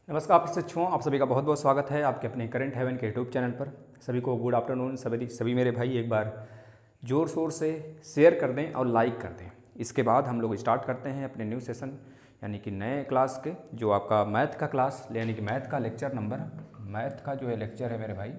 नमस्कार शिक्षकों, आप सभी का बहुत बहुत स्वागत है आपके अपने करंट हेवन के यूट्यूब चैनल पर। सभी को गुड आफ्टरनून। सभी मेरे भाई एक बार ज़ोर शोर से शेयर कर दें और लाइक कर दें। इसके बाद हम लोग स्टार्ट करते हैं अपने न्यू सेशन यानी कि नए क्लास के, जो आपका मैथ का क्लास यानी कि मैथ का लेक्चर नंबर, मैथ का जो है लेक्चर है मेरे भाई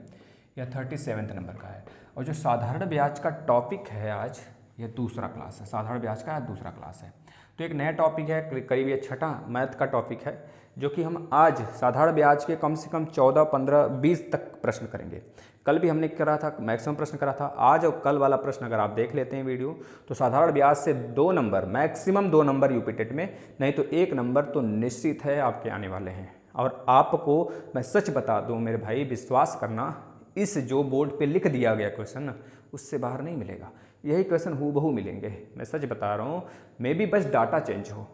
यह 37 नंबर का है। और जो साधारण ब्याज का टॉपिक है आज, यह दूसरा क्लास है। साधारण ब्याज का दूसरा क्लास है, तो एक नया टॉपिक है, करीब ये छठा मैथ का टॉपिक है, जो कि हम आज साधारण ब्याज के कम से कम 14, 15, 20 तक प्रश्न करेंगे। कल भी हमने करा था, मैक्सिमम प्रश्न करा था। आज और कल वाला प्रश्न अगर आप देख लेते हैं वीडियो, तो साधारण ब्याज से 2 number, maximum 2 number UP TET में, नहीं तो 1 नंबर तो निश्चित है आपके आने वाले हैं। और आपको मैं सच बता दूं मेरे भाई, विश्वास करना, इस जो बोर्ड पे लिख दिया गया क्वेश्चन ना, उससे बाहर नहीं मिलेगा। यही क्वेश्चन हूबहू मिलेंगे, मैं सच बता रहा हूँ। मे बी बस डाटा चेंज हो,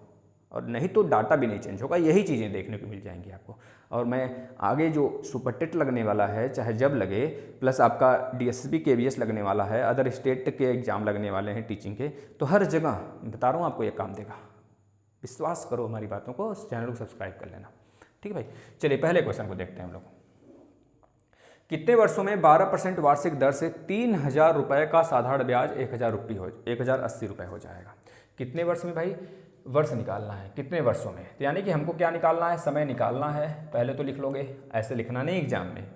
और नहीं तो डाटा भी नहीं चेंज होगा, यही चीज़ें देखने को मिल जाएंगी आपको। और मैं आगे जो सुपर टेट लगने वाला है, चाहे जब लगे, प्लस आपका डीएसपी केवीएस लगने वाला है, अदर स्टेट के एग्जाम लगने वाले हैं टीचिंग के, तो हर जगह बता रहा हूँ आपको ये काम देगा। विश्वास करो हमारी बातों को, उस चैनल को सब्सक्राइब कर लेना, ठीक है भाई। चलिए पहले क्वेश्चन को देखते हैं हम लोग। कितने वर्षों में 12% वार्षिक दर से 3,000 रुपये का साधारण ब्याज 1,080 रुपये हो जाएगा? कितने वर्ष में भाई? वर्ष निकालना है, कितने वर्षों में, तो यानी कि हमको क्या निकालना है, समय निकालना है। पहले तो लिख लोगे, ऐसे लिखना नहीं एग्जाम में,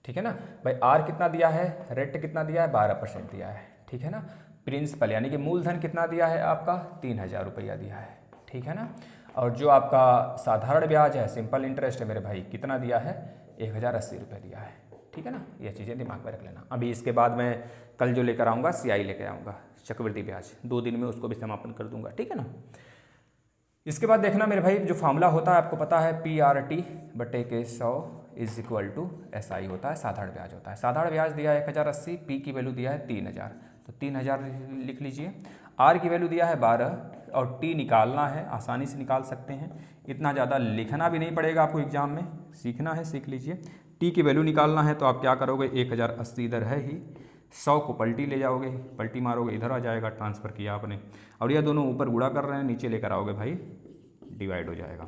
ठीक है ना भाई। आर कितना दिया है, रेट कितना दिया है, 12% दिया है, ठीक है ना। प्रिंसिपल यानी कि मूलधन कितना दिया है आपका, 3,000 रुपया दिया है, ठीक है ना। और जो आपका साधारण ब्याज है, सिंपल इंटरेस्ट है मेरे भाई, कितना दिया है, 1,080 रुपये दिया है, ठीक है ना। ये चीज़ें दिमाग में रख लेना। अभी इसके बाद मैं कल जो लेकर आऊँगा, सीआई लेकर आऊँगा, चक्रवृद्धि ब्याज, 2 दिन में उसको भी समापन कर दूंगा, ठीक है ना। इसके बाद देखना मेरे भाई, जो फार्मूला होता है आपको पता है, PRT बटे के 100 इज इक्वल टू SI होता है, साधारण ब्याज होता है। साधारण ब्याज दिया है 1,080, P की वैल्यू दिया है 3,000, तो 3,000 लिख लीजिए। R की वैल्यू दिया है 12, और T निकालना है, आसानी से निकाल सकते हैं, इतना ज़्यादा लिखना भी नहीं पड़ेगा आपको एग्जाम में, सीखना है, सीख लीजिए। T की वैल्यू निकालना है, तो आप क्या करोगे, 1,080 इधर है ही, 100 को पलटी ले जाओगे, पलटी मारोगे, इधर आ जाएगा, ट्रांसफ़र किया आपने। और यह दोनों ऊपर गुणा कर रहे हैं, नीचे लेकर आओगे भाई, डिवाइड हो जाएगा।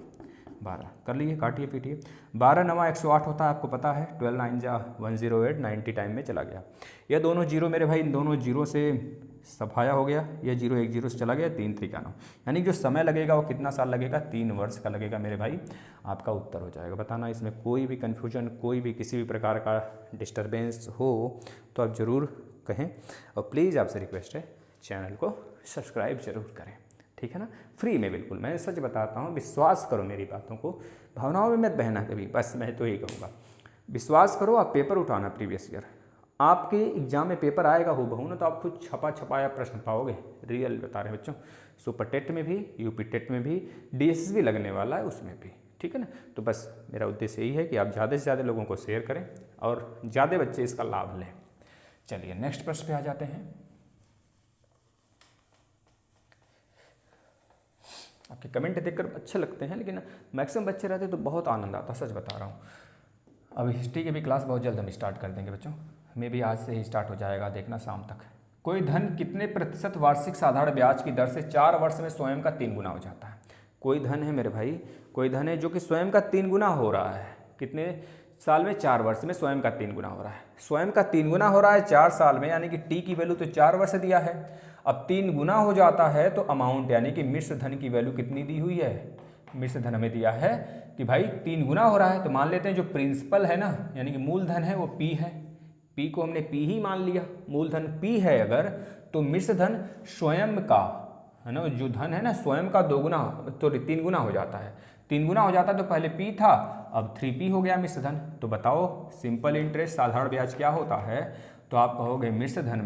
12 कर लीजिए, काटिए पीटिए। 12 9 108 होता है, आपको पता है। 12 9 जा 108, 90 टाइम में चला गया। यह दोनों जीरो मेरे भाई, इन दोनों जीरो से सफाया हो गया। यह जीरो एक जीरो से चला गया, 3 3 9, यानी जो समय लगेगा वो कितना साल लगेगा, 3 वर्ष का लगेगा मेरे भाई। आपका उत्तर हो जाएगा। बताना इसमें कोई भी कन्फ्यूजन, कोई भी किसी भी प्रकार का डिस्टर्बेंस हो तो आप ज़रूर कहें। और प्लीज़ आपसे रिक्वेस्ट है, चैनल को सब्सक्राइब जरूर करें, ठीक है ना, फ्री में बिल्कुल। मैं सच बताता हूँ, विश्वास करो मेरी बातों को, भावनाओं में मत बहना कभी, बस मैं तो यही कहूँगा, विश्वास करो। आप पेपर उठाना प्रीवियस ईयर, आपके एग्जाम में पेपर आएगा हूबहू ना, तो आप खुद छपा छपाया प्रश्न पाओगे। रियल बता रहे हैं बच्चों, सुपर टेट में भी, यूपी टेट में भी, DSSB लगने वाला है उसमें भी, ठीक है ना। तो बस मेरा उद्देश्य यही है कि आप ज़्यादा से ज़्यादा लोगों को शेयर करें और ज़्यादा बच्चे इसका लाभ लें। चलिए नेक्स्ट प्रश्न पे आ जाते हैं। आपके कमेंट देखकर अच्छे लगते हैं, लेकिन मैक्सिमम बच्चे रहते तो बहुत आनंद आता, सच बता रहा हूँ। अभी हिस्ट्री की भी क्लास बहुत जल्द हम स्टार्ट कर देंगे बच्चों, मे भी आज से ही स्टार्ट हो जाएगा, देखना शाम तक। कोई धन कितने प्रतिशत वार्षिक साधारण ब्याज की दर से 4 वर्ष में स्वयं का 3 गुना हो जाता है? कोई धन है मेरे भाई, कोई धन है जो कि स्वयं का 3 गुना हो रहा है। कितने साल में? 4 वर्ष में स्वयं का 3 गुना हो रहा है। स्वयं का 3 गुना हो रहा है 4 साल में, यानी कि T की वैल्यू तो 4 वर्ष दिया है। अब 3 गुना हो जाता है तो अमाउंट यानी कि मिश्र धन की वैल्यू कितनी दी हुई है? मिश्र धन हमें दिया है कि भाई 3 गुना हो रहा है, तो मान लेते हैं जो प्रिंसिपल है ना, यानी कि मूलधन है, वो P है। P को हमने P ही मान लिया, मूलधन P है अगर, तो मिश्र धन स्वयं का है ना, जो धन है ना स्वयं का 2 गुना, तो 3 गुना हो जाता है। 3 गुना हो जाता है, तो पहले P था, अब 3P हो गया मिश्र धन। तो बताओ सिंपल इंटरेस्ट साधारण ब्याज क्या होता है? तो आप कहोगे मिश्र धन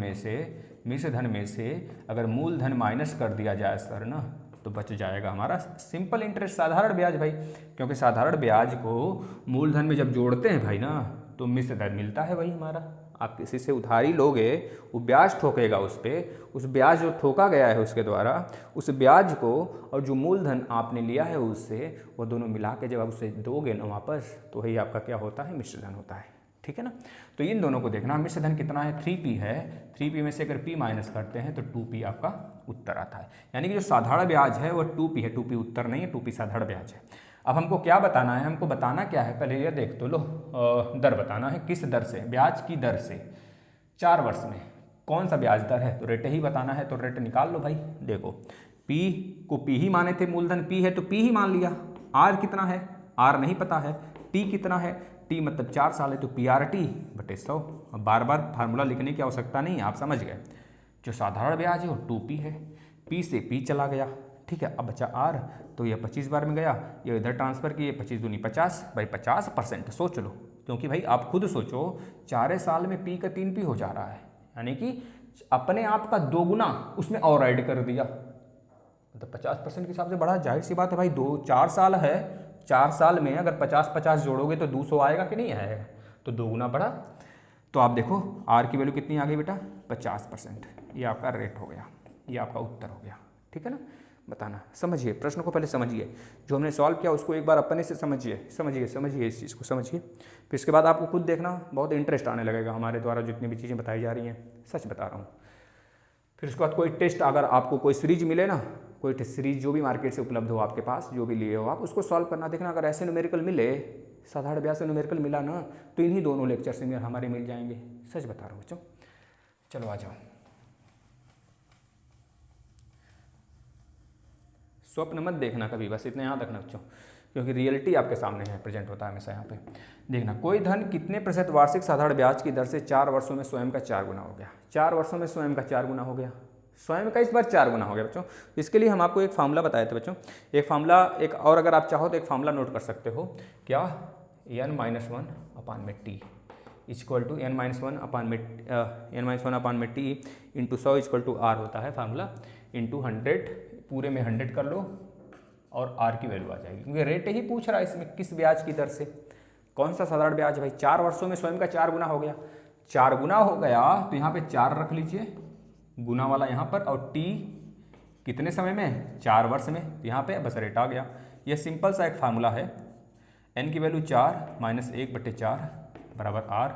में से अगर मूलधन माइनस कर दिया जाए सर ना, तो बच जाएगा हमारा सिंपल इंटरेस्ट साधारण ब्याज भाई। क्योंकि साधारण ब्याज को मूलधन में जब जोड़ते हैं भाई ना, तो मिश्र धन मिलता है वही हमारा। आप किसी से उधारी लोगे, वो ब्याज ठोकेगा उस पर, उस ब्याज जो ठोका गया है उसके द्वारा, उस ब्याज को और जो मूलधन आपने लिया है उससे, वो दोनों मिला के जब आप उसे दोगे ना वापस, तो वही आपका क्या होता है? मिश्र धन होता है, ठीक है ना। तो इन दोनों को देखना, मिश्र धन कितना है? 3P है। 3P में से अगर P माइनस करते हैं तो 2P आपका उत्तर आता है। यानी कि जो साधारण ब्याज है वो 2P है, 2P उत्तर नहीं है, 2P साधारण ब्याज है। अब हमको क्या बताना है, हमको बताना क्या है, पहले ये देख तो लो, दर बताना है, किस दर से, ब्याज की दर से 4 वर्ष में कौन सा ब्याज दर है, तो रेट ही बताना है, तो रेट निकाल लो भाई। देखो पी को पी ही माने थे, मूलधन पी है तो पी ही मान लिया। आर कितना है, आर नहीं पता है। टी कितना है, टी मतलब 4 साल है तो पी आर टी बटे 100। अब बार बार फार्मूला लिखने की आवश्यकता नहीं है, आप समझ गए। जो साधारण ब्याज है वो 2p है, पी से पी चला गया, ठीक है। अब बचा आर, तो ये 25 बार में गया, ये इधर ट्रांसफर किए, 25 दूनी 50, भाई 50% सोच लो, क्योंकि भाई आप खुद सोचो 4 साल में पी का 3p हो जा रहा है, यानी कि अपने आप का 2 गुना उसमें और ऐड कर दिया, मतलब 50% के हिसाब से बढ़ा। जाहिर सी बात है भाई, 4 साल है, 4 साल में अगर 50-50 जोड़ोगे तो 200 आएगा कि नहीं आएगा, तो 2 गुना बढ़ा। तो आप देखो आर की वैल्यू कितनी आ गई बेटा, 50%। ये आपका रेट हो गया, ये आपका उत्तर हो गया, ठीक है ना। बताना, समझिए प्रश्न को, पहले समझिए, जो हमने सॉल्व किया उसको एक बार अपने से समझिए, समझिए इस चीज़ को समझिए, फिर इसके बाद आपको खुद देखना बहुत इंटरेस्ट आने लगेगा हमारे द्वारा जितनी भी चीज़ें बताई जा रही हैं, सच बता रहा हूँ। फिर उसके बाद कोई टेस्ट, अगर आपको कोई सीरीज मिले ना, कोई सीरीज जो भी मार्केट से उपलब्ध हो आपके पास, जो भी लिए हो आप, उसको सॉल्व करना देखना। अगर ऐसे न्यूमेरिकल मिले, साधारण ब्याज से न्यूमेरिकल मिला ना, तो इन्हीं दोनों लेक्चर से हमारे मिल जाएंगे, सच बता रहा हूँ बच्चों। चलो आ जाओ, स्वप्न मत देखना कभी, बस इतना याद रखना बच्चों, क्योंकि रियलिटी आपके सामने है, प्रेजेंट होता है हमेशा यहाँ पे। देखना, कोई धन कितने प्रतिशत वार्षिक साधारण ब्याज की दर से 4 वर्षों में स्वयं का 4 गुना हो गया। 4 वर्षों में स्वयं का 4 गुना हो गया, स्वयं का इस बार 4 गुना हो गया बच्चों। इसके लिए हम आपको एक फार्मूला बताए थे बच्चों, एक फार्मूला, एक और अगर आप चाहो तो एक फार्मूला नोट कर सकते हो, क्या, n-1/t इक्वल टू n-1/t इंटू 100 इक्वल टू r होता है फार्मूला, इंटू 100, पूरे में 100 कर लो और r की वैल्यू आ जाएगी, क्योंकि रेट ही पूछ रहा है इसमें, किस ब्याज की दर से, कौन सा साधारण ब्याज है भाई। 4 वर्षों में स्वयं का 4 गुना हो गया, 4 गुना हो गया तो यहाँ पे 4 रख लीजिए, गुना वाला यहाँ पर, और t कितने समय में, 4 वर्ष में, तो यहाँ पे बस रेट आ गया। यह सिंपल सा एक फार्मूला है, n की वैल्यू 4 माइनस 1/4 बराबर r,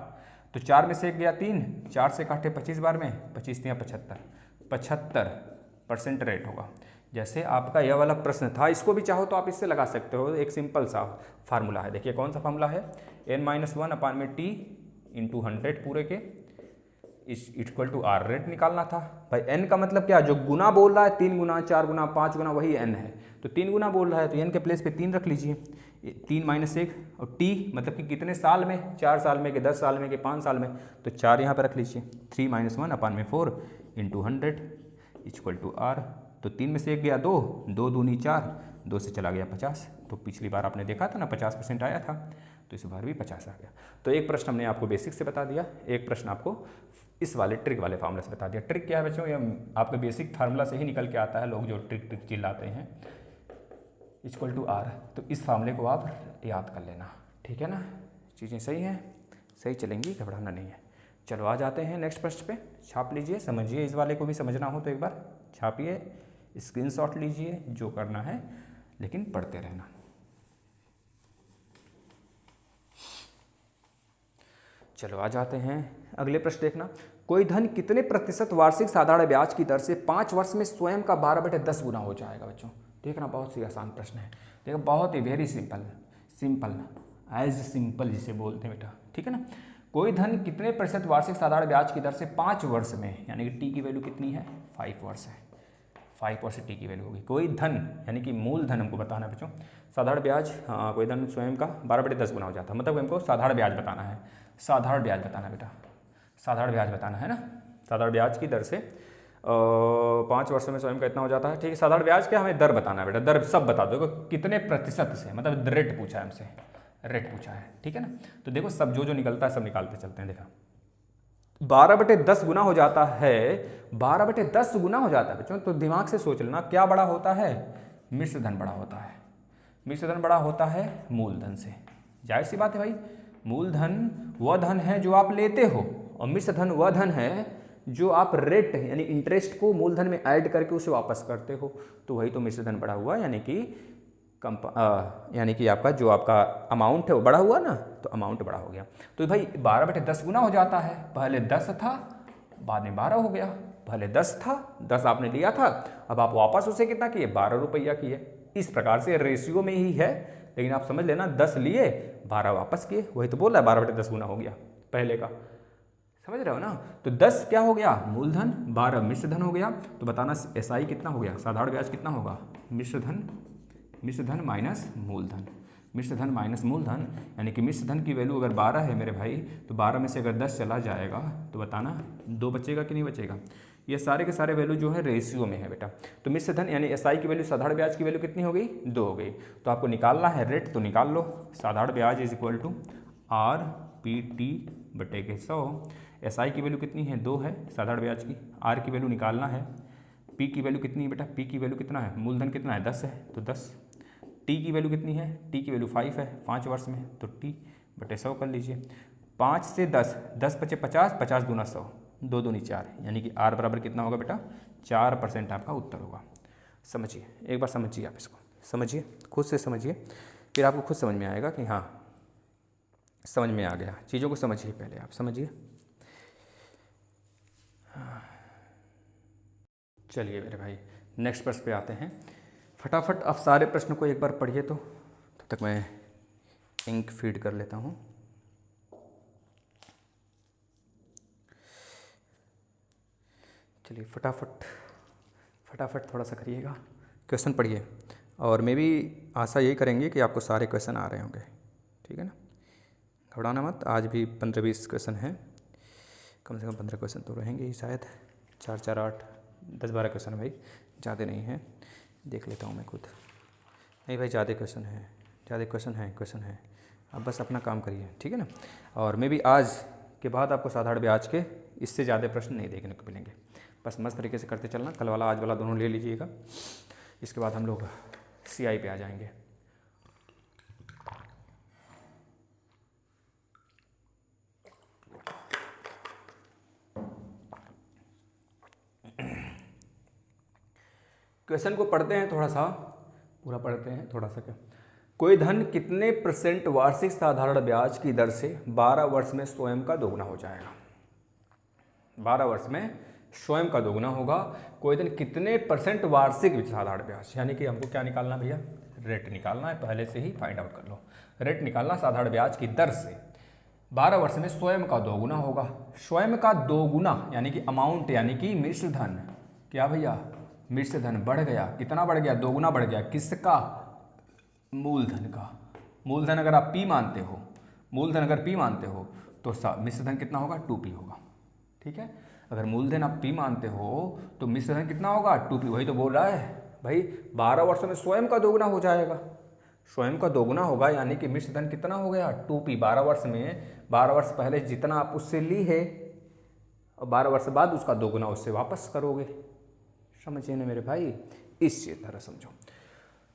तो 4 में से 1 गया 3, 4 से काटे 25 बार में, 25 या 75% रेट होगा। जैसे आपका यह वाला प्रश्न था, इसको भी चाहो तो आप इससे लगा सकते हो, एक सिंपल सा फार्मूला है। देखिए कौन सा फार्मूला है, n-1/t इंटू 100 पूरे के इस इक्वल टू r, रेट निकालना था भाई। n का मतलब क्या, जो गुना बोल रहा है, 3 गुना 4 गुना 5 गुना, वही n है, तो 3 गुना बोल रहा है तो n के प्लेस पे 3 रख लीजिए, 3 माइनस 1, और t मतलब कि कितने साल में, 4 साल में कि 10 साल में कि 5 साल में, तो 4 यहाँ पर रख लीजिए, 3-1/4 इंटू 100 इक्वल टू r, तो 3 में से 1 गया 2, 2 दूनी 4, 2 से चला गया 50, तो पिछली बार आपने देखा था ना 50% आया था, तो इस बार भी 50 आ गया। तो एक प्रश्न हमने आपको बेसिक से बता दिया, एक प्रश्न आपको इस वाले ट्रिक वाले फार्मूला से बता दिया। ट्रिक क्या है बच्चों, ये आपके बेसिक फार्मूला से ही निकल के आता है, लोग जो ट्रिक चिल्लाते हैं, इक्वल टू r, तो इस फार्मूले को आप याद कर लेना, ठीक है ना। चीज़ें सही हैं, सही चलेंगी, घबराना नहीं है। चलो आ जाते हैं नेक्स्ट प्रश्न पे, छाप लीजिए, समझिए, इस वाले को भी समझना हो तो एक बार छापिए, स्क्रीनशॉट लीजिए, जो करना है, लेकिन पढ़ते रहना। चलो आ जाते हैं अगले प्रश्न, देखना, कोई धन कितने प्रतिशत वार्षिक साधारण ब्याज की दर से 5 वर्ष में स्वयं का 12/10 गुना हो जाएगा बच्चों। देखना बहुत सी आसान प्रश्न है, देखो बहुत ही वेरी सिंपल, एज सिंपल जिसे बोलते हैं बेटा, ठीक है ना। कोई धन कितने प्रतिशत वार्षिक साधारण ब्याज की दर से 5 वर्ष में, यानी कि t की वैल्यू कितनी है, 5 वर्ष है, 5 वर्ष t की वैल्यू होगी। कोई धन यानी कि मूल धन हमको बताना है बच्चों, साधारण ब्याज, हाँ कोई धन स्वयं का 12/10 गुना हो जाता है, मतलब हमको साधारण ब्याज बताना है, साधारण ब्याज बताना बेटा, साधारण ब्याज बताना है ना, साधारण ब्याज की दर से 5 वर्षों में स्वयं का इतना हो जाता है, ठीक है। साधारण ब्याज क्या, हमें दर बताना है बेटा, दर सब बता दो, कितने प्रतिशत से, मतलब रेट पूछा है हमसे, रेट पूछा है, ठीक है ना। तो देखो सब जो निकलता है सब निकालते चलते हैं। देखा 12/10 गुना हो जाता है, 12/10 गुना हो जाता है बच्चों, तो दिमाग से सोच लेना क्या बड़ा होता है, मिश्र धन बड़ा होता है, मिश्र धन बड़ा होता है मूलधन से, जाहिर सी बात है भाई। मूलधन वह धन है जो आप लेते हो, और मिश्र धन वह धन है जो आप रेट यानी इंटरेस्ट को मूलधन में ऐड करके उसे वापस करते हो, तो वही तो मिश्र धन बड़ा हुआ, यानी कि आपका जो आपका अमाउंट है वो बड़ा हुआ ना, तो अमाउंट बड़ा हो गया। तो भाई 12/10 गुना हो जाता है, पहले 10 था बाद में 12 हो गया, पहले 10 था, 10 आपने लिया था, अब आप वापस उसे कितना किए, 12 रुपया किए, इस प्रकार से रेशियो में ही है, लेकिन आप समझ लेना 10 लिए 12 वापस किए, वही तो बोल रहा है 12/10 गुना हो गया पहले का, समझ रहे हो ना। तो 10 क्या हो गया मूलधन, 12 मिश्र धन हो गया। तो बताना एसआई कितना हो गया, साधारण ब्याज कितना होगा, मिश्र धन माइनस मूलधन, मिश्र धन माइनस मूलधन, यानी कि मिश्र धन की वैल्यू अगर 12 है मेरे भाई, तो 12 में से अगर 10 चला जाएगा तो बताना 2 बचेगा कि नहीं बचेगा। ये सारे के सारे वैल्यू जो है रेशियो में है बेटा। तो मिश्र धन यानी एसआई की वैल्यू साधारण ब्याज की वैल्यू कितनी हो गई, 2 हो गई। तो आपको निकालना है रेट, तो निकाल लो, साधारण ब्याज is equal to RPT/100। SI की वैल्यू कितनी है, 2 है साधारण ब्याज की। आर की वैल्यू निकालना है, पी की वैल्यू कितनी है बेटा, पी की वैल्यू कितना है, मूलधन कितना है 10 है, तो 10। टी की वैल्यू कितनी है, टी की वैल्यू 5 है 5 वर्ष में, तो T/100 कर लीजिए। 5 से 10, 10 बचे 50, 50 दूना 100, 2 दूनी 4, यानी कि R बराबर कितना होगा बेटा, 4% आपका उत्तर होगा। समझिए, एक बार समझिए, आप इसको समझिए, खुद से समझिए, फिर आपको खुद समझ में आएगा कि हाँ समझ में आ गया। चीज़ों को समझिए, पहले आप समझिए। चलिए मेरे भाई नेक्स्ट प्रश्न पे आते हैं। फटाफट आप सारे प्रश्न को एक बार पढ़िए, तो तब तक मैं इंक फीड कर लेता हूँ। चलिए फटाफट थोड़ा सा करिएगा, क्वेश्चन पढ़िए, और मैं भी आशा यही करेंगे कि आपको सारे क्वेश्चन आ रहे होंगे, ठीक है ना। घबराना मत, आज भी 15-20 क्वेश्चन हैं, कम से कम 15 क्वेश्चन तो रहेंगे ही शायद, 4-4 8 10-12 क्वेश्चन भाई, ज़्यादा नहीं है, देख लेता हूँ मैं खुद। नहीं भाई ज़्यादा क्वेश्चन है, आप बस अपना काम करिए, ठीक है ना। और मैं भी आज के बाद आपको साधारण ब्याज के इससे ज़्यादा प्रश्न नहीं देखने को मिलेंगे, बस मस्त तरीके से करते चलना। कल वाला आज वाला दोनों ले लीजिएगा, इसके बाद हम लोग CI पे आ जाएंगे। क्वेश्चन को पढ़ते हैं, थोड़ा सा पूरा पढ़ते हैं, थोड़ा सा क्या। कोई धन कितने % वार्षिक साधारण ब्याज की दर से 12 वर्ष में स्वयं का दोगुना हो जाएगा। 12 वर्ष में स्वयं का दोगुना होगा। कोई धन कितने % वार्षिक साधारण ब्याज, यानी कि हमको क्या निकालना भैया, रेट निकालना है, पहले से ही फाइंड आउट कर लो। रेट निकालना साधारण ब्याज की दर से 12 वर्ष में स्वयं का दोगुना होगा। स्वयं का दोगुना यानी कि अमाउंट, यानी कि मिश्र धन, क्या भैया मिश्र धन बढ़ गया, कितना बढ़ गया, दोगुना बढ़ गया, किसका, मूलधन का। मूलधन अगर आप P मानते हो, मूलधन अगर P मानते हो तो मिश्र धन कितना होगा, 2P होगा, ठीक है। अगर मूलधन आप P मानते हो तो मिश्र धन कितना होगा, 2P। वही तो बोल रहा है भाई, 12 वर्षों में स्वयं का दोगुना हो जाएगा, स्वयं का दोगुना होगा, यानी कि मिश्र धन कितना हो गया, 2P। 12 वर्ष में, 12 वर्ष पहले जितना आप उससे ली है, और 12 वर्ष बाद उसका दोगुना उससे वापस करोगे, समझिए ना मेरे भाई, इस तरह समझो।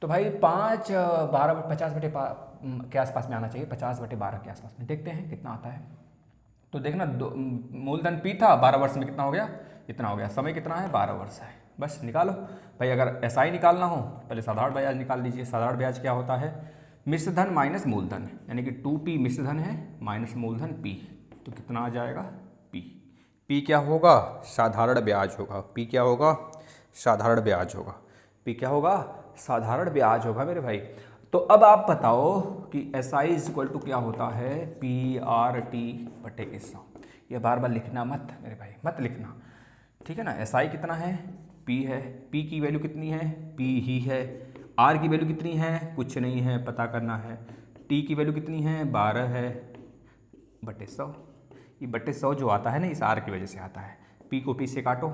तो भाई 50/12 के आसपास में आना चाहिए, 50/12 के आसपास में, देखते हैं कितना आता है। तो देखना, मूलधन P था, 12 वर्ष में कितना हो गया, इतना हो गया। समय कितना है, 12 वर्ष है, बस निकालो भाई। अगर SI निकालना हो पहले साधारण ब्याज निकाल लीजिए। साधारण ब्याज क्या होता है, मिश्र धन माइनस मूलधन, यानी कि 2P मिश्र धन है माइनस मूलधन P, तो कितना आ जाएगा, P क्या होगा, साधारण ब्याज होगा। P क्या होगा, साधारण ब्याज होगा। P क्या होगा, साधारण ब्याज होगा मेरे भाई। तो अब आप बताओ कि SI इज इक्वल टू क्या होता है, PRT/100। ये बार बार लिखना मत मेरे भाई, मत लिखना, ठीक है ना। SI कितना है, P है, P की वैल्यू कितनी है, P ही है। R की वैल्यू कितनी है, कुछ नहीं है, पता करना है। T की वैल्यू कितनी है, 12 है, बटे 100। ये बटे 100 जो आता है ना, इस R की वजह से आता है। P को P से काटो,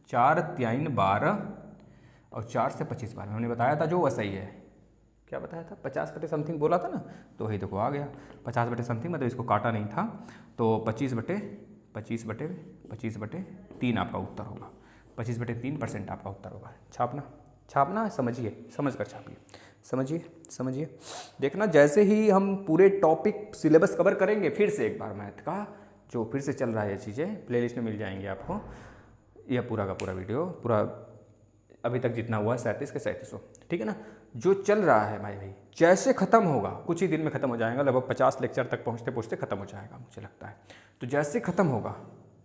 4 3 12 और 4 से 25 बार हमने बताया था जो SI है, क्या बताया था, 50 बटे समथिंग बोला था ना, तो वही देखो आ गया 50 बटे समथिंग, मतलब इसको काटा नहीं था, तो 25/3 आपका उत्तर होगा। 25/3% आपका उत्तर होगा। छापना है, समझ कर छापिए, समझिए। देखना, जैसे ही हम पूरे टॉपिक सिलेबस कवर करेंगे, फिर से एक बार मैथ का जो फिर से चल रहा है, ये चीज़ें प्लेलिस्ट में मिल जाएंगे आपको। यह पूरा का पूरा वीडियो, पूरा अभी तक जितना हुआ है 37 के 3700, ठीक है ना। जो चल रहा है भाई, जैसे ख़त्म होगा, कुछ ही दिन में ख़त्म हो जाएगा, लगभग 50 लेक्चर तक पहुँचते ख़त्म हो जाएगा मुझे लगता है। तो जैसे ख़त्म होगा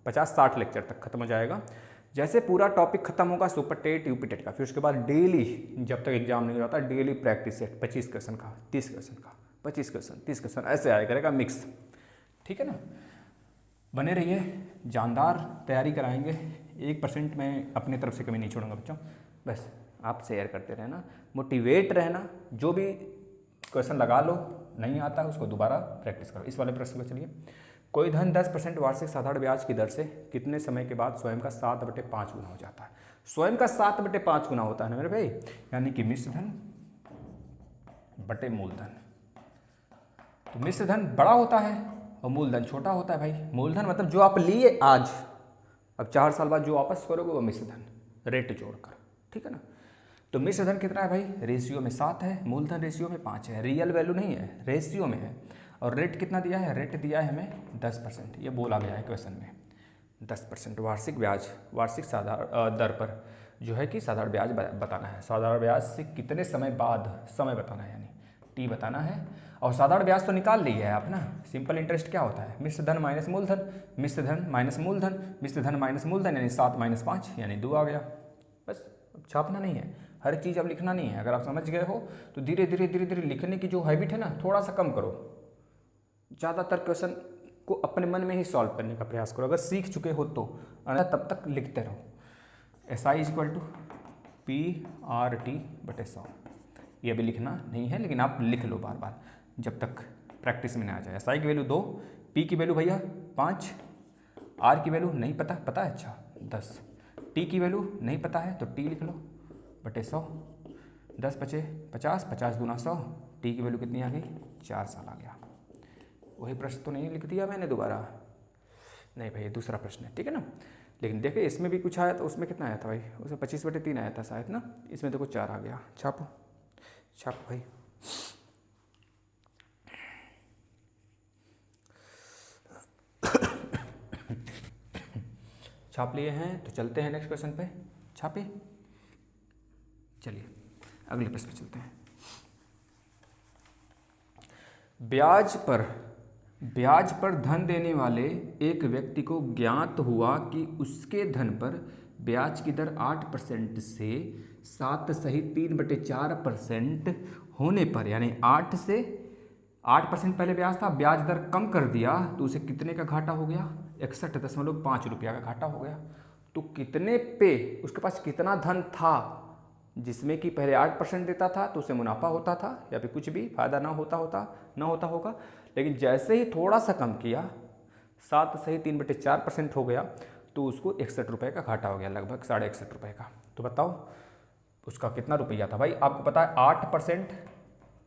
50-60 लेक्चर तक ख़त्म हो जाएगा, जैसे पूरा टॉपिक खत्म होगा सुपर टेट यूपी टेट का, फिर उसके बाद डेली जब तक एग्जाम नहीं हो जाता डेली प्रैक्टिस सेट 25 क्वेश्चन का, 30 क्वेश्चन का, 25 क्वेश्चन, 30 क्वेश्चन, ऐसे आया करेगा मिक्स। ठीक है ना, बने रहिए, जानदार तैयारी कराएंगे। 1% मैं अपनी तरफ से कमी नहीं छोड़ूंगा बच्चों, बस आप शेयर करते रहना, मोटिवेट रहना, जो भी क्वेश्चन लगा लो, नहीं आता है उसको दोबारा प्रैक्टिस करो। इस वाले प्रश्न पर चलिए, कोई धन 10% वार्षिक साधारण ब्याज की दर से कितने समय के बाद स्वयं का 7/5 गुना हो जाता है? स्वयं का 7/5 गुना होता है ना मेरे भाई, यानी कि मिश्र धन बटे मूलधन। तो मिश्र धन बड़ा होता है और मूलधन छोटा होता है भाई। मूलधन मतलब जो आप लिए आज, अब 4 साल बाद जो वापस करोगे वो मिश्र धन, रेट जोड़कर। ठीक है ना, तो मिश्र धन कितना है भाई? रेशियो में 7 है, मूलधन रेशियो में 5 है, रियल वैल्यू नहीं है, रेशियो में है। और रेट कितना दिया है? रेट दिया है हमें 10%, ये बोला गया है क्वेश्चन में। 10% वार्षिक ब्याज, वार्षिक साधारण दर पर जो है कि साधारण ब्याज बताना है। साधारण ब्याज से कितने समय बाद समय बताना है, यानी टी बताना है। और साधारण ब्याज तो निकाल ली है आप ना, सिंपल इंटरेस्ट क्या होता है? मिश्र धन माइनस मूलधन, मिश्र धन माइनस मूलधन, मिश्र धन माइनस मूलधन, यानी 7 - 5 यानी 2 आ गया। बस छापना नहीं है, हर चीज़ अब लिखना नहीं है। अगर आप समझ गए हो तो धीरे धीरे लिखने की जो हैबिट है ना, थोड़ा सा कम करो। ज़्यादातर क्वेश्चन को अपने मन में ही सॉल्व करने का प्रयास करो, अगर सीख चुके हो तो, तब तक लिखते रहो। SI = PRT/100, ये अभी लिखना नहीं है, लेकिन आप लिख लो बार बार जब तक प्रैक्टिस में ना आ जाए। SI की वैल्यू 2, P की वैल्यू भैया 5, R की वैल्यू नहीं पता, पता है? अच्छा 10, T की वैल्यू नहीं पता है तो T लिख लो बटे 100, 10 × 5 = 50, 50 × 100, T की वैल्यू कितनी आ गई? 4 साल आ गया। वही प्रश्न तो नहीं लिख दिया मैंने दोबारा? नहीं भाई, ये दूसरा प्रश्न है, ठीक है ना। लेकिन देखिए इसमें भी कुछ आया था, उसमें कितना आया था भाई? उसमें 25/3 आया था शायद ना, इसमें देखो 4 आ गया। छापो छापो भाई। छाप लिए हैं तो चलते हैं नेक्स्ट क्वेश्चन पे। छापे, चलिए अगले प्रश्न पे चलते हैं। ब्याज पर धन देने वाले एक व्यक्ति को ज्ञात हुआ कि उसके धन पर ब्याज की दर 8% से 7 सहित 3/4% होने पर, यानी 8% पहले ब्याज था, ब्याज दर कम कर दिया तो उसे कितने का घाटा हो गया? 61.5 रुपया का घाटा हो गया। तो कितने पे उसके पास कितना धन था, जिसमें कि पहले 8% देता था तो उसे मुनाफा होता था या फिर कुछ भी फायदा ना होता होगा, लेकिन जैसे ही थोड़ा सा कम किया, 7 सही 3/4% हो गया, तो उसको 61 रुपये का घाटा हो गया, लगभग 61.5 रुपये का। तो बताओ उसका कितना रुपया था भाई? आपको पता है 8%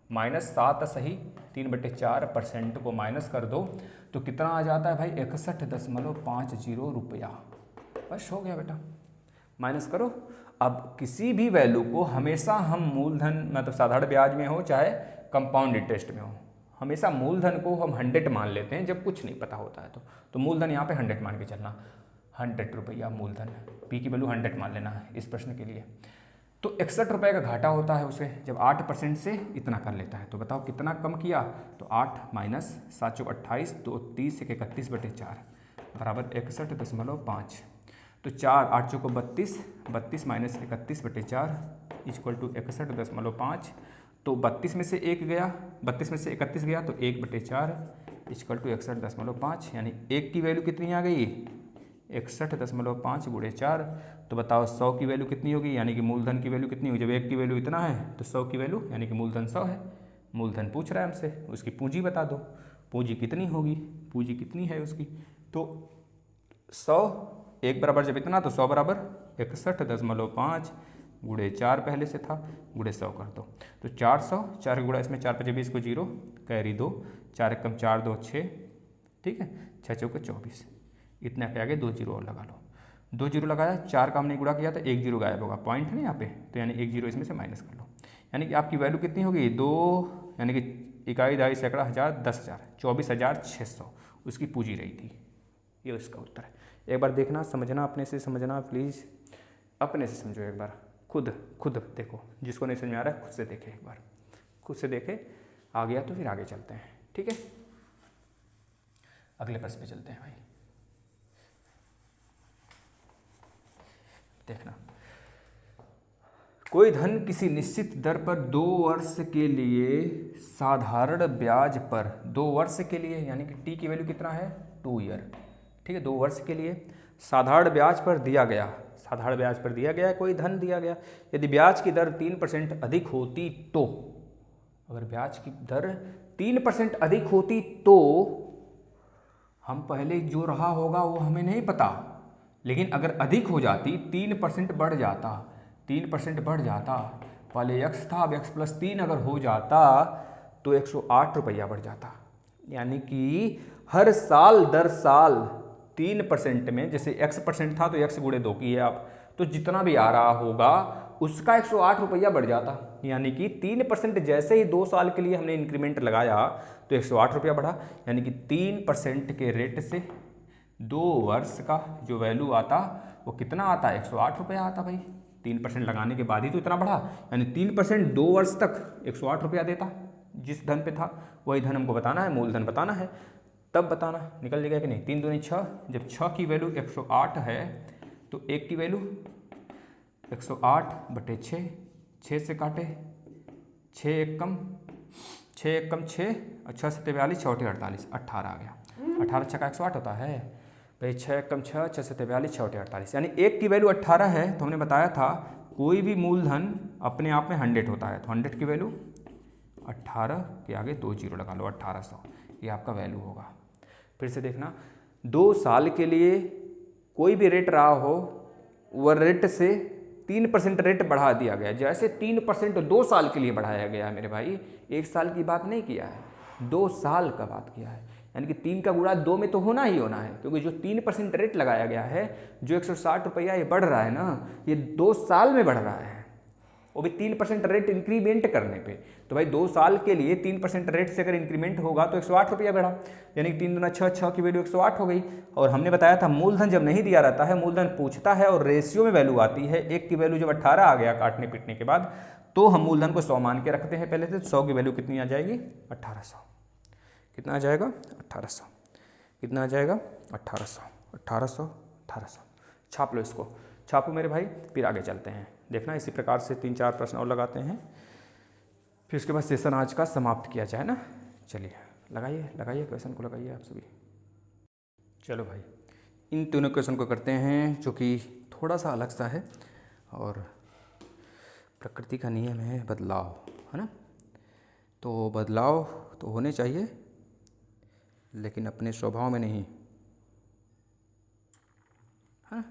माइनस 7 सही 3/4% को माइनस कर दो तो कितना आ जाता है भाई? 61.50 रुपया। बस हो गया बेटा, माइनस करो। अब किसी भी वैल्यू को हमेशा हम मूलधन, मतलब साधारण ब्याज में हो चाहे कंपाउंड इंटरेस्ट में हो, हमेशा मूलधन को हम 100 मान लेते हैं जब कुछ नहीं पता होता है तो मूलधन यहाँ पे 100 मान के चलना, 100 रुपया मूलधन। P की वैल्यू 100 मान लेना है इस प्रश्न के लिए। तो 61 रुपये का घाटा होता है उसे जब 8% से इतना कर लेता है। तो बताओ कितना कम किया? तो 8 - 7 × 28, तो 30 × 31/4 बराबर 61.5। तो 4 8 × 32, 32 - 31/4 = 61.5। तो 32 में से 1 गया, 32 में से 31 गया तो 1/4 = 61.5, यानी 1 की वैल्यू कितनी आ गई? 61.5 × 4। तो बताओ 100 की वैल्यू कितनी होगी, यानी कि मूलधन की वैल्यू कितनी होगी? जब 1 की वैल्यू इतना है तो 100 की वैल्यू, यानी कि मूलधन 100 है। मूलधन पूछ रहा है हमसे, उसकी पूंजी बता दो, पूंजी कितनी होगी, पूंजी कितनी है उसकी? तो 100, 1 बराबर जब इतना तो 100 बराबर 61.5 × 4 पहले से था, × 100 कर दो। तो 400, 4 गुणा इसमें 4 × 20 को 0, कैरी 2, 4 × 4 = 6, ठीक है, 6 × 4 = 24, इतना के आगे 2 जीरो और लगा लो। 2 जीरो लगाया, 4 का हमने गुणा किया तो 1 जीरो गायब होगा, पॉइंट है ना यहाँ पे, तो यानी 1 जीरो इसमें से माइनस कर लो, यानी कि आपकी वैल्यू कितनी होगी? 2, यानी कि इकाई, दहाई, सैकड़ा, हज़ार, 10,000, 24,600 उसकी पूंजी रही थी। ये उसका उत्तर है। एक बार देखना, समझना, अपने से समझना प्लीज़, अपने से समझो एक बार, खुद देखो, जिसको नहीं समझ में आ रहा है खुद से देखे, एक बार खुद से देखे, आ गया तो फिर आगे चलते हैं, ठीक है। अगले प्रश्न पे चलते हैं भाई। देखना, कोई धन किसी निश्चित दर पर 2 वर्ष के लिए साधारण ब्याज पर 2 वर्ष के लिए, यानी कि टी की वैल्यू कितना है 2 ईयर, ठीक है, 2 वर्ष के लिए साधारण ब्याज पर दिया गया, साधारण ब्याज पर दिया गया कोई धन दिया गया। यदि ब्याज की दर 3% अधिक होती तो, अगर ब्याज की दर 3% अधिक होती तो, हम पहले जो रहा होगा वो हमें नहीं पता, लेकिन अगर अधिक हो जाती 3% बढ़ जाता, 3% बढ़ जाता, पहले x था अब x + 3 अगर हो जाता तो 108 रुपया बढ़ जाता। यानी कि हर साल दर साल 3% में, जैसे x% था तो x × 2 की है आप, तो जितना भी आ रहा होगा उसका 108 रुपया बढ़ जाता। यानी कि 3% जैसे ही 2 साल के लिए हमने इंक्रीमेंट लगाया तो 108 रुपया बढ़ा। यानी कि 3% के रेट से 2 वर्ष का जो वैल्यू आता वो कितना आता, 108 रुपया आता भाई। 3% लगाने के बाद ही तो इतना बढ़ा, यानी 3% 2 वर्ष तक 108 रुपया देता। जिस धन पे था वही धन हमको बताना है, मूलधन बताना है, तब बताना, निकल जाएगा कि नहीं। 3 दूनी 6, जब 6 की वैल्यू 108 है तो 1 की वैल्यू 108/6, 6 से काटे, 6 1 कम 6, अच्छा 7 42, 6 48, 18 आ गया। 18 6 का 108 होता है भाई, 6 1 कम 6, 6 7 42, 6 48, यानी 1 की वैल्यू 18 है। तो हमने बताया था कोई भी मूलधन अपने आप में 100 होता है, तो 100 की वैल्यू 18 के आगे 2 जीरो लगा लो, 1800, ये आपका वैल्यू होगा। फिर से देखना, 2 साल के लिए कोई भी रेट रहा हो वह रेट से 3% रेट बढ़ा दिया गया। जैसे 3% 2 साल के लिए बढ़ाया गया है मेरे भाई, 1 साल की बात नहीं किया है, 2 साल का बात किया है। यानी कि 3 का गुणा 2 में तो होना ही होना है, क्योंकि जो 3% रेट लगाया गया है, जो 160 रुपया ये बढ़ रहा है ना, ये 2 साल में बढ़ रहा है, वो भी 3% रेट इंक्रीमेंट करने पे। तो भाई 2 साल के लिए 3% रेट से अगर इंक्रीमेंट होगा तो 108 रुपया बढ़ा, यानी कि 3 दूना 6, 6 की वैल्यू 108 हो गई। और हमने बताया था मूलधन जब नहीं दिया रहता है, मूलधन पूछता है और रेशियो में वैल्यू आती है। 1 की वैल्यू जब 18 आ गया काटने पीटने के बाद, तो हम मूलधन को 100 मान के रखते हैं पहले से। 100 की वैल्यू कितनी आ जाएगी, 1800। कितना आ जाएगा, 1800। कितना आ जाएगा, 1800, 1800, 1800। छाप लो इसको, छापो मेरे भाई, फिर आगे चलते हैं। देखना इसी प्रकार से 3-4 प्रश्न और लगाते हैं, फिर उसके बाद सेशन आज का समाप्त किया जाए ना। चलिए लगाइए लगाइए क्वेश्चन को, लगाइए आप सभी। चलो भाई, इन तीनों क्वेश्चन को करते हैं, जो कि थोड़ा सा अलग सा है, और प्रकृति का नियम है बदलाव, है ना। तो बदलाव तो होने चाहिए, लेकिन अपने स्वभाव में नहीं, है ना।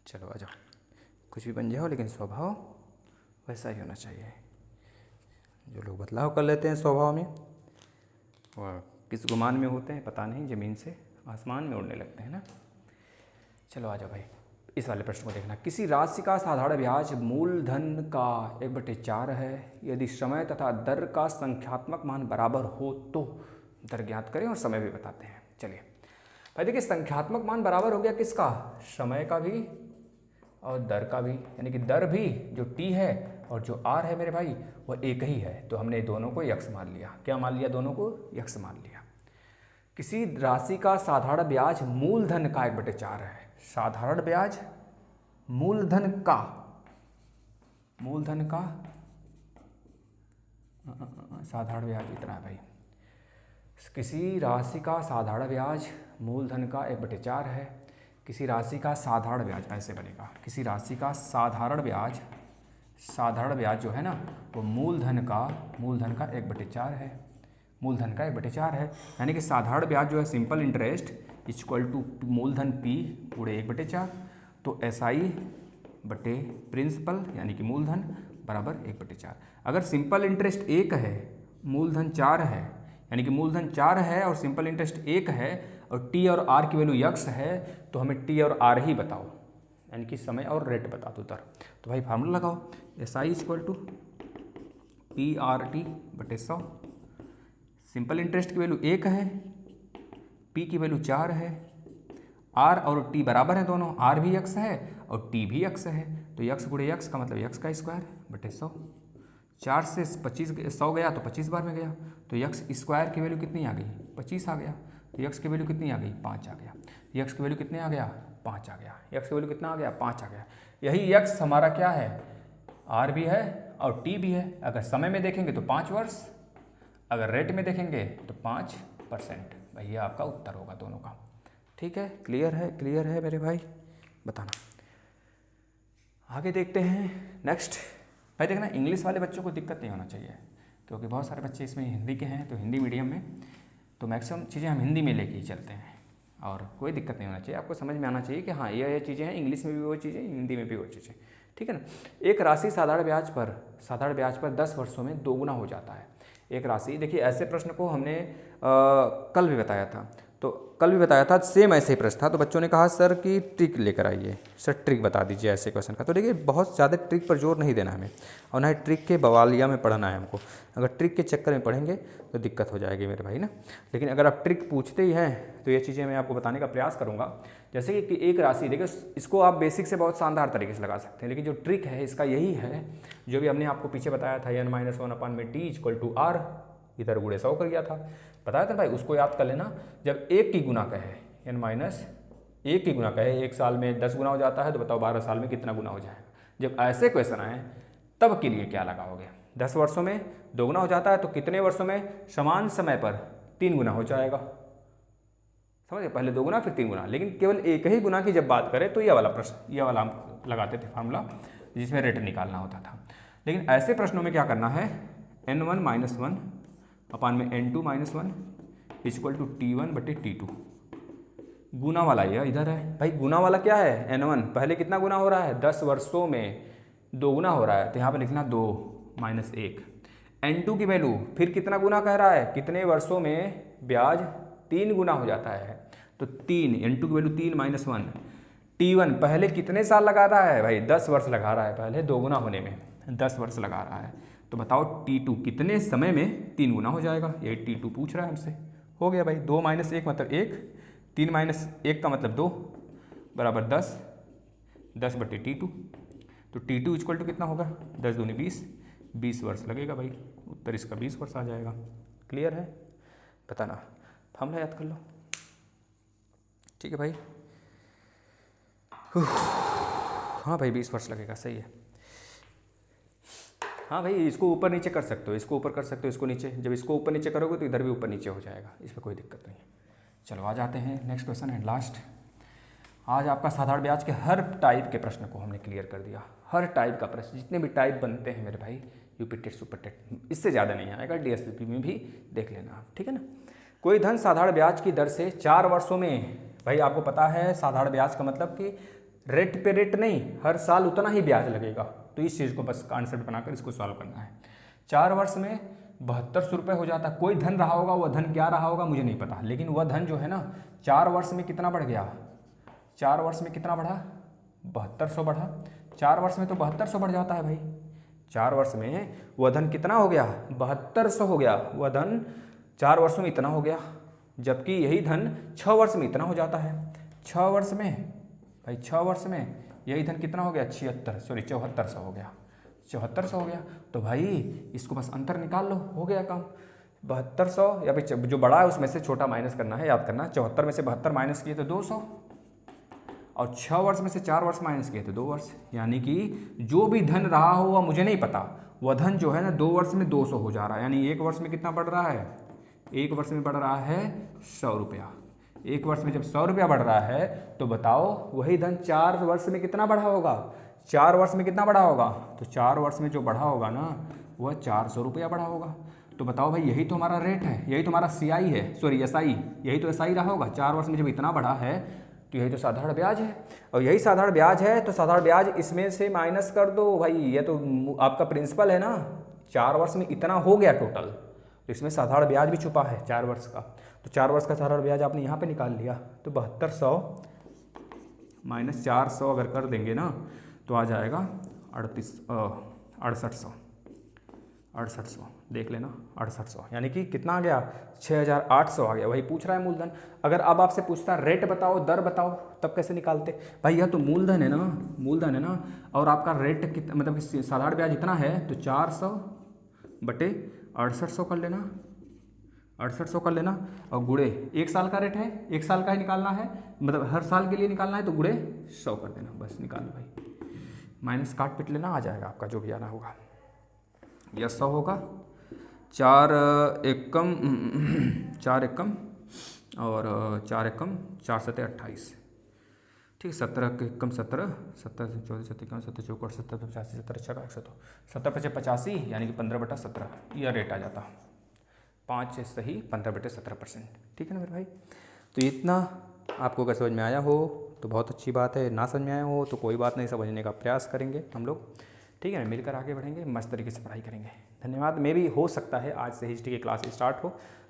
चलो आ जाओ, कुछ भी बन जाओ लेकिन स्वभाव वैसा ही होना चाहिए। जो लोग बदलाव कर लेते हैं स्वभाव में, वह किस गुमान में होते हैं पता नहीं, ज़मीन से आसमान में उड़ने लगते हैं ना। चलो आ जाओ भाई, इस वाले प्रश्न को देखना। किसी राशि का साधारण ब्याज मूलधन का 1/4 है। यदि समय तथा दर का संख्यात्मक मान बराबर हो तो दर ज्ञात करें और समय भी बताते हैं। चलिए भाई देखिए, संख्यात्मक मान बराबर हो गया किसका, समय का भी और दर का भी, यानी कि दर भी जो t है और जो r है मेरे भाई वह एक ही है, तो हमने दोनों को यक्स मान लिया। क्या मान लिया, दोनों को यक्स मान लिया। किसी राशि का साधारण ब्याज मूलधन का 1/4 है। साधारण ब्याज मूलधन का, मूलधन का साधारण ब्याज इतना है भाई। किसी राशि का साधारण ब्याज मूलधन का 1/4 है। किसी राशि का साधारण ब्याज ऐसे बनेगा, किसी राशि का साधारण ब्याज, साधारण ब्याज जो है ना वो मूलधन का 1/4 है, मूलधन का 1/4 है। यानी कि साधारण ब्याज जो है सिंपल इंटरेस्ट इक्वल टू मूलधन p पूरे 1/4, तो SI बटे प्रिंसिपल यानी कि मूलधन बराबर 1/4। अगर सिंपल इंटरेस्ट 1 है, मूलधन 4 है, यानी कि मूलधन 4 है और सिंपल इंटरेस्ट 1 है और t और r की वैल्यू यक्स है, तो हमें t और r ही बताओ, यानी कि समय और रेट बता दो दर। तो भाई फार्मूला लगाओ, SI इक्वल टू PRT बटे 100। सिंपल इंटरेस्ट की वैल्यू 1 है, P की वैल्यू 4 है, R और T बराबर है दोनों, R भी यक्स है और T भी यक्स है, तो यक्स गुणे यक्स का मतलब यक्स का स्क्वायर बटे 100। 4 से 100 गया तो 25 बार में गया, तो यक्स स्क्वायर की वैल्यू कितनी आ गई, 25 आ गया। तो यक्स की वैल्यू कितनी आ गई, 5 आ गया। यक्स की वैल्यू कितने आ गया, 5 आ गया, x की वैल्यू कितना आ गया 5 आ गया। यही x हमारा क्या है, r भी है और t भी है। अगर समय में देखेंगे तो 5 वर्ष, अगर रेट में देखेंगे तो 5%। भाई ये आपका उत्तर होगा दोनों का। ठीक है, क्लियर है मेरे भाई, बताना। आगे देखते हैं नेक्स्ट। भाई देखना, इंग्लिश वाले बच्चों को दिक्कत नहीं होना चाहिए, क्योंकि बहुत सारे बच्चे इसमें हिंदी के हैं, तो हिंदी मीडियम में तो मैक्सिमम चीज़ें हम हिंदी में लेके ही चलते हैं, और कोई दिक्कत नहीं होना चाहिए। आपको समझ में आना चाहिए कि हाँ ये चीज़ें हैं, इंग्लिश में भी वो चीज़ें, हिंदी में भी वो चीज़ें। ठीक है ना। एक राशि साधारण ब्याज पर 10 वर्षों में 2 गुना हो जाता है। एक राशि, देखिए ऐसे प्रश्न को हमने कल भी बताया था, सेम ऐसे ही प्रश्न था। तो बच्चों ने कहा सर कि ट्रिक लेकर आइए, सर ट्रिक बता दीजिए ऐसे क्वेश्चन का। तो देखिए बहुत ज़्यादा ट्रिक पर जोर नहीं देना हमें, और ना ही ट्रिक के बवालिया में पढ़ना है हमको। अगर ट्रिक के चक्कर में पढ़ेंगे तो दिक्कत हो जाएगी मेरे भाई ना। लेकिन अगर आप ट्रिक पूछते ही हैं तो ये चीज़ें मैं आपको बताने का प्रयास करूँगा। जैसे कि एक राशि, देखिए इसको आप बेसिक से बहुत शानदार तरीके से लगा सकते हैं, लेकिन जो ट्रिक है इसका यही है जो भी हमने आपको पीछे बताया था, n-1/t = r, इधर गुणे 100 कर गया था, बताया था भाई, उसको याद कर लेना। जब 1 की गुना कहे, n-1 की गुना कहे, 1 साल में 10 गुना हो जाता है, तो बताओ 12 साल में कितना गुना हो जाएगा। जब ऐसे क्वेश्चन आए तब के लिए क्या लगाओगे, 10 वर्षों में 2 गुना हो जाता है, तो कितने वर्षों में समान समय पर 3 गुना हो जाएगा। समझे, पहले 2 गुना फिर 3 गुना। लेकिन केवल एक ही गुना की जब बात करें तो यह वाला प्रश्न, यह वाला हम लगाते थे फार्मूला, जिसमें रेट निकालना होता था। लेकिन ऐसे प्रश्नों में क्या करना है, n1 - 1 n2 - 1 = t1/t2। गुना वाला यह इधर है भाई, गुना वाला क्या है, n1 पहले कितना गुना हो रहा है, 10 वर्षों में 2 गुना हो रहा है, तो यहाँ पे लिखना 2 - 1। n2 की वैल्यू फिर कितना गुना कह रहा है, कितने वर्षों में ब्याज 3 गुना हो जाता है, तो 3, n2 की वैल्यू 3 - 1। t1 पहले कितने साल लगा रहा है भाई, 10 वर्ष लगा रहा है, पहले 2 गुना होने में 10 वर्ष लगा रहा है। तो बताओ t2 कितने समय में 3 गुना हो जाएगा, ये t2 पूछ रहा है हमसे। हो गया भाई, 2 - 1 मतलब 1, 3 - 1 का मतलब 2 बराबर 10, 10/t2। तो t2 = कितना होगा, 10 दूनी 20 वर्ष लगेगा भाई। उत्तर इसका 20 वर्ष आ जाएगा। क्लियर है, बताना, फॉर्मूला याद कर लो। ठीक है भाई, हाँ भाई 20 वर्ष लगेगा, सही है। हाँ भाई, इसको ऊपर नीचे कर सकते हो, इसको ऊपर कर सकते हो, इसको नीचे। जब इसको ऊपर नीचे करोगे तो इधर भी ऊपर नीचे हो जाएगा, इसमें कोई दिक्कत नहीं है। चलो आ जाते हैं नेक्स्ट क्वेश्चन है, लास्ट। आज आपका साधारण ब्याज के हर टाइप के प्रश्न को हमने क्लियर कर दिया। हर टाइप का प्रश्न, जितने भी टाइप बनते हैं मेरे भाई, यूपी टेट, सुपर टेट, इससे ज़्यादा नहीं आएगा, डीएसपी में भी देख लेना आप, ठीक है ना। कोई धन साधारण ब्याज की दर से 4 वर्षों में, भाई आपको पता है साधारण ब्याज का मतलब कि रेट पे रेट नहीं, हर साल उतना ही ब्याज लगेगा। तो इस चीज़ को बस कॉन्सेप्ट बनाकर इसको सॉल्व करना है। 4 वर्ष में 7200 रुपये हो जाता। कोई धन रहा होगा, वह धन क्या रहा होगा मुझे नहीं पता, लेकिन वह धन जो है ना 4 वर्ष में कितना बढ़ गया, 4 वर्ष में कितना बढ़ा, 7200 बढ़ा। 4 वर्ष में तो 7200 बढ़ जाता है भाई। 4 वर्ष में वह धन कितना हो गया, 7200 हो गया। वह धन 4 वर्षों में इतना हो गया, जबकि यही धन 6 वर्ष में इतना हो जाता है। 6 वर्ष में भाई, 6 वर्ष में यही धन कितना हो गया, 7400 हो गया, 7400 हो गया। तो भाई इसको बस अंतर निकाल लो, हो गया काम। 7200 या फिर जो बड़ा है उसमें से छोटा माइनस करना है, याद करना। 74 में से 72 माइनस किए तो 200, और 6 वर्ष में से 4 वर्ष माइनस किए तो 2 वर्ष। यानी कि जो भी धन रहा हो वह मुझे नहीं पता, वह धन जो है ना 2 वर्ष में 200 हो जा रहा है। यानी 1 वर्ष में कितना बढ़ रहा है, 1 वर्ष में बढ़ रहा है 100 रुपया। 1 वर्ष में जब 100 रुपया बढ़ रहा है तो बताओ वही धन 4 वर्ष में कितना बढ़ा होगा, 4 वर्ष में कितना बढ़ा होगा, तो 4 वर्ष में जो बढ़ा होगा ना वह 400 रुपया बढ़ा होगा। तो बताओ भाई यही तो हमारा रेट है, यही तो हमारा CI है, सॉरी SI, यही तो SI रहा होगा। 4 वर्ष में जब इतना बढ़ा है तो यही तो साधारण ब्याज है, और यही साधारण ब्याज है। तो साधारण ब्याज इसमें से माइनस कर दो भाई, ये तो आपका प्रिंसिपल है ना। 4 वर्ष में इतना हो गया टोटल, तो इसमें साधारण ब्याज भी छुपा है 4 वर्ष का। तो 4 वर्ष का साधारण ब्याज आपने यहाँ पे निकाल लिया, तो 7200 - 400 अगर कर देंगे ना तो आ जाएगा 6800 देख लेना, 6800 यानी कि कितना आ गया, 6800 आ गया। वही पूछ रहा है मूलधन। अगर अब आपसे पूछता रेट बताओ, दर बताओ, तब कैसे निकालते भाई। यह तो मूलधन है ना, और आपका रेट मतलब कि साधारण ब्याज इतना है, तो 400/6800 कर लेना। 6800 कर लेना और गुड़े 1 साल का रेट है, 1 साल का ही निकालना है, मतलब हर साल के लिए निकालना है तो गुड़े 100 कर देना, बस निकाल लो भाई, माइनस काट पिट लेना, आ जाएगा आपका जो भी आना होगा। यह 100 होगा, 4 एकम 4 एकम और 4 एकम 4 सत्ते 28, ठीक, 17 के एकम 17, 17 से 24 सत्तर 17 चौकड़ 70 85 70 अच्छा 170 70 85 यानी कि 15/17 यह रेट आ जाता, 5 सही 15/17%, ठीक है ना मेरे भाई। तो इतना आपको अगर समझ में आया हो तो बहुत अच्छी बात है, ना समझ में आया हो तो कोई बात नहीं, समझने का प्रयास करेंगे हम लोग, ठीक है ना, मिलकर आगे बढ़ेंगे, मस्त तरीके से पढ़ाई करेंगे। धन्यवाद। मे भी हो सकता है आज से हिस्ट्री की क्लास स्टार्ट हो,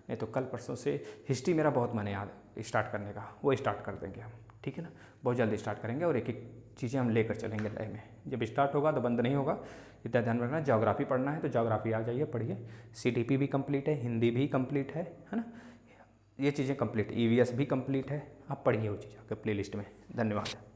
नहीं तो कल परसों से हिस्ट्री मेरा बहुत मन है याद स्टार्ट करने का, वो स्टार्ट कर देंगे हम, ठीक है ना, बहुत जल्दी स्टार्ट करेंगे और एक एक चीज़ें हम लेकर चलेंगे लाइफ में, जब स्टार्ट होगा तो बंद नहीं होगा। इतना ध्यान रखना, ज्योग्राफी पढ़ना है तो ज्योग्राफी आ जाइए पढ़िए, CTP भी कंप्लीट है, हिंदी भी कंप्लीट है ना, ये चीज़ें कंप्लीट, EVS भी कंप्लीट है, आप पढ़िए वो चीज़ आपके प्लेलिस्ट में। धन्यवाद।